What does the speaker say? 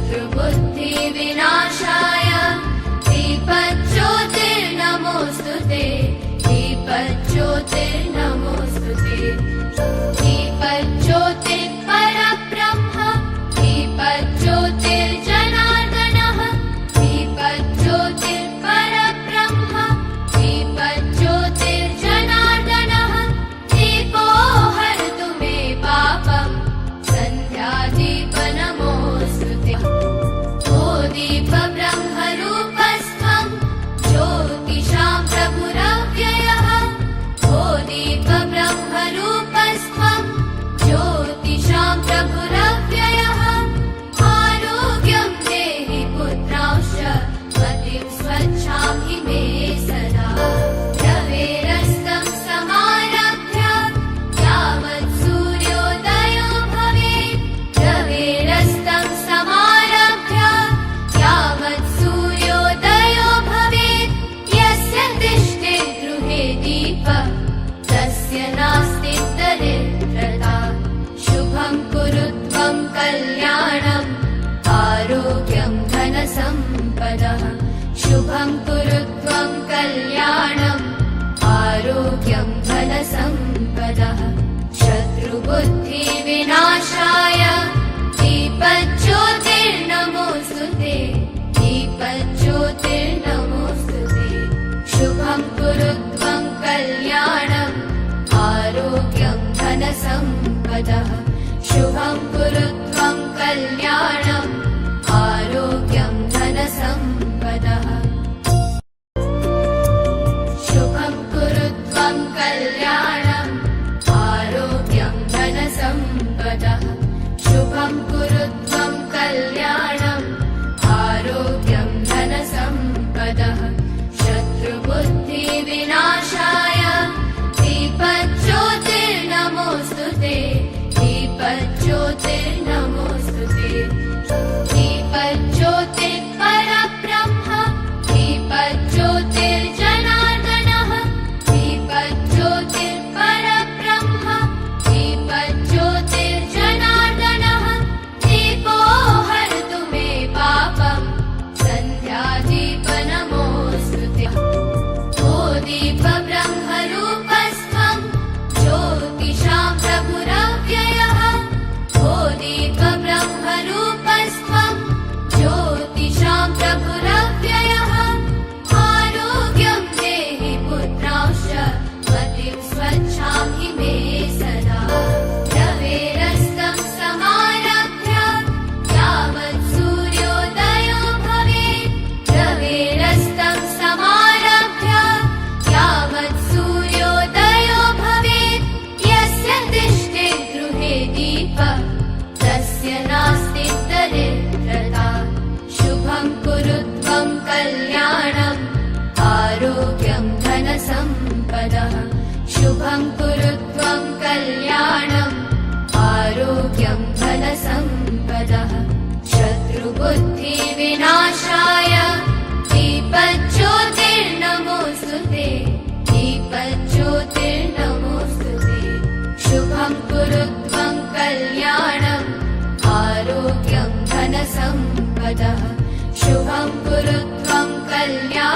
शत्रुबुद्धिविनाशाय दीपज्योतिर्नमोऽस्तुते दीपज्योतिर्नमोऽस्तुते दीपज्योतिर्परब्रह्म दीपज्योतिर्जनार्दनः दीपज्योतिर्परब्रह्म दीपज्योतिर्जनार्दनः दीपो हरतु मे पापम् सन्ध्यादीपनमोऽस्तुते ओ दीपब्रह्मरूपस्त्वं ज्योतिषां प्रभुरव्ययः ओ दीपब्रह्मरूपस्त्वं ज्योतिषां प्रभुरव्ययः आरोग्यं देहि पुत्रांश्च मतिं स्वच्छां हि मे सदा रवेरस्तं समारभ्य यावत् सूर्योदयो भवेत् रवेरस्तं समारभ्य यावत् सूर्योदयो भवेत् यस्य तिष्ठेत् गृहे दीपः तस्य नास्ति दरिद्रता शुभं कुरु त्वं कल्याणम् आरोग्यं धनसम्पदः शुभं कुरु त्वं कल्याणम् आरोग्यं धनसम्पदः शत्रुबुद्धिविनाशाय दीपज्योतिर्नमोऽस्तुते दीपज्योतिर्नमोऽस्तुते शुभं कुरु त्वं कल्याणम् आरोग्यं धनसम्पदः शुभं कुरु त्वं कल्याणम् आरोग्यं धनसम्पदः शुभं कुरु त्वं कल्याणम् आरोग्यं धनसम्पदः शुभं कुरु त्वं कल्याणम् आरोग्यं धनसम्पदः शत्रुबुद्धिविनाशाय दीपज्योतिर्नमोऽस्तुते दीपज्योतिर्नमोऽस्तुते दीपज्योतिर्परब्रह्म दीपज्योतिर्जनार्दनः दीपज्योतिर्परब्रह्म दीपज्योतिर्जनार्दनः दीपो हरतु मे पापम् सन्ध्यादीपनमोऽस्तुते ओ दीपब्रह्मरूपस्त्वं ज्योतिषां प्रभुरव्ययः ओ दीपब्रह्मरूपस्त्वं ज्योतिषां प्रभुरव्ययः आरोग्यं देहि पुत्रांश्च मतिं स्वच्छां हि मे सदा रवेरस्तं समारभ्य यावत् सूर्योदयो भवेत् रवेरस्तं समारभ्य यावत् सूर्योदयो भवेत् यस्य तिष्ठेत् गृहे दीपः तस्य नास्ति दरिद्रता शुभं कुरु त्वं कल्याणम् आरोग्यं धनसम्पदः शुभं कुरु त्वं कल्याणम् आरोग्यं धनसम्पदः शत्रुबुद्धिविनाशाय दीपज्योतिर्नमोऽस्तुते दीपज्योतिर्नमोऽस्तुते शुभं कुरु त्वं कल्याणम् आरोग्यं धनसम्पदः शुभं कुरु त्वं कल्याणम्